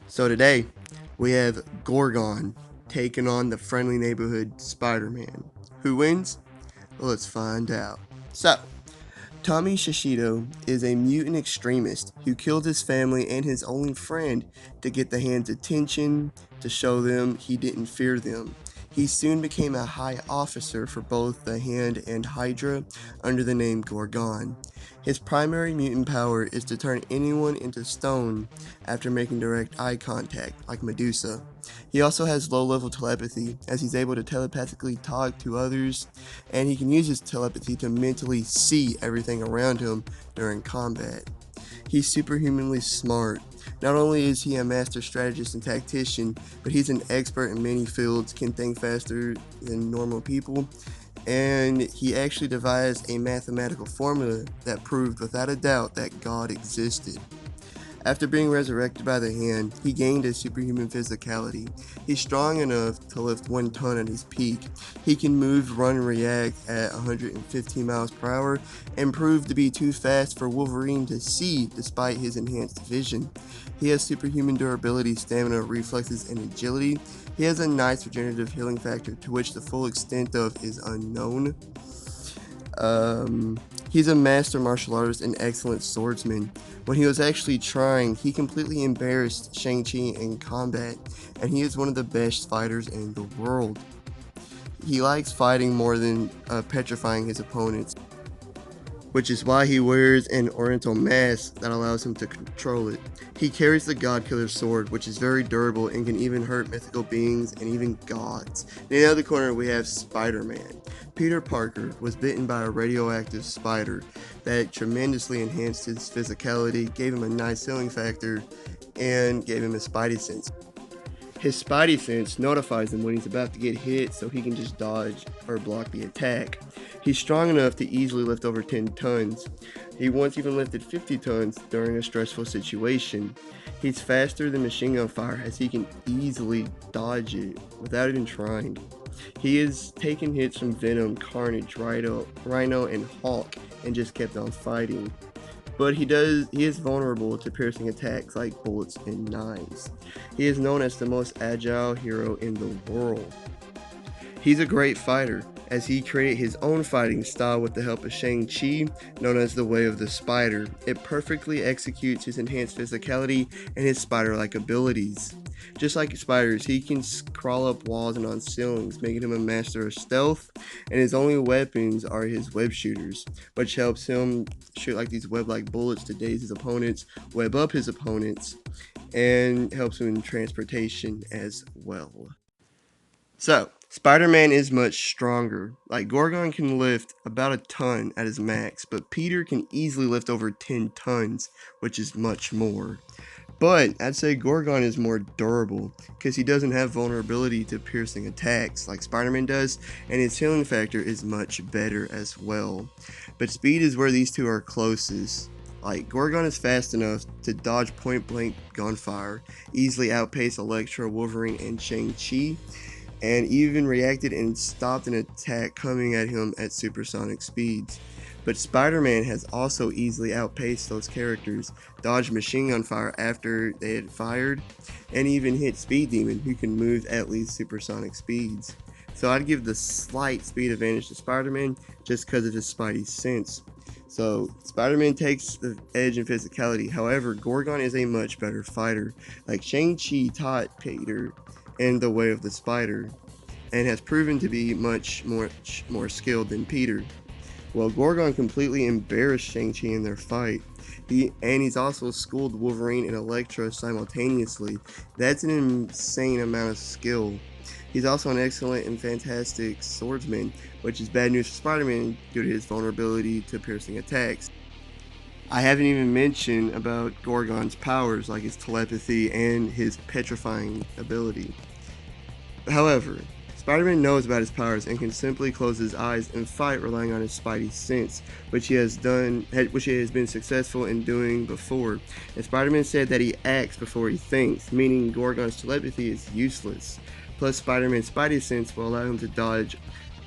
So today, we have Gorgon taking on the friendly neighborhood Spider-Man. Who wins? Well, let's find out. So, Tommy Shishido is a mutant extremist who killed his family and his only friend to get the Hand's attention, to show them he didn't fear them. He soon became a high officer for both the Hand and Hydra under the name Gorgon. His primary mutant power is to turn anyone into stone after making direct eye contact, like Medusa. He also has low-level telepathy, as he's able to telepathically talk to others, and he can use his telepathy to mentally see everything around him during combat. He's superhumanly smart. Not only is he a master strategist and tactician, but he's an expert in many fields, can think faster than normal people, and he actually devised a mathematical formula that proved without a doubt that God existed. After being resurrected by the Hand, he gained a superhuman physicality. He's strong enough to lift 1 ton at his peak. He can move, run, and react at 115 miles per hour, and proved to be too fast for Wolverine to see despite his enhanced vision. He has superhuman durability, stamina, reflexes, and agility. He has a nice regenerative healing factor, to which the full extent of is unknown. He's a master martial artist and excellent swordsman. When he was actually trying, he completely embarrassed Shang-Chi in combat, and he is one of the best fighters in the world. He likes fighting more than petrifying his opponents, which is why he wears an oriental mask that allows him to control it. He carries the God-Killer sword, which is very durable and can even hurt mythical beings and even gods. In the other corner, we have Spider-Man. Peter Parker was bitten by a radioactive spider that tremendously enhanced his physicality, gave him a nice healing factor, and gave him a spidey sense. His spidey sense notifies him when he's about to get hit, so he can just dodge or block the attack. He's strong enough to easily lift over 10 tons. He once even lifted 50 tons during a stressful situation. He's faster than machine gun fire, as he can easily dodge it without even trying. He has taken hits from Venom, Carnage, Rhino, and Hulk, and just kept on fighting. But he is vulnerable to piercing attacks like bullets and knives. He is known as the most agile hero in the world. He's a great fighter, as he created his own fighting style with the help of Shang-Chi, known as the Way of the Spider. It perfectly executes his enhanced physicality and his spider-like abilities. Just like spiders, he can crawl up walls and on ceilings, making him a master of stealth, and his only weapons are his web shooters, which helps him shoot like these web-like bullets to daze his opponents, web up his opponents, and helps him in transportation as well. So, Spider-Man is much stronger. Like, Gorgon can lift about a ton at his max, but Peter can easily lift over 10 tons, which is much more. But I'd say Gorgon is more durable, because he doesn't have vulnerability to piercing attacks like Spider-Man does, and his healing factor is much better as well. But speed is where these two are closest. Like, Gorgon is fast enough to dodge point-blank gunfire, easily outpace Electro, Wolverine, and Shang-Chi, and even reacted and stopped an attack coming at him at supersonic speeds. But Spider-Man has also easily outpaced those characters, dodged machine gun fire after they had fired, and even hit Speed Demon, who can move at least supersonic speeds. So I'd give the slight speed advantage to Spider-Man just because of his spidey sense. So Spider-Man takes the edge in physicality. However, Gorgon is a much better fighter. Like, Shang-Chi taught Peter in the Way of the Spider, and has proven to be much more skilled than Peter. Well, Gorgon completely embarrassed Shang-Chi in their fight. He's also schooled Wolverine and Electro simultaneously. That's an insane amount of skill. He's also an excellent and fantastic swordsman, which is bad news for Spider-Man due to his vulnerability to piercing attacks. I haven't even mentioned about Gorgon's powers, like his telepathy and his petrifying ability. However, Spider-Man knows about his powers and can simply close his eyes and fight, relying on his spidey sense, which he has been successful in doing before. And Spider-Man said that he acts before he thinks, meaning Gorgon's telepathy is useless. Plus, Spider-Man's spidey sense will allow him to dodge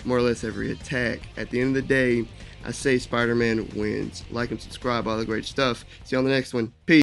more or less every attack. At the end of the day, I say Spider-Man wins. Like and subscribe, all the great stuff. See you on the next one. Peace.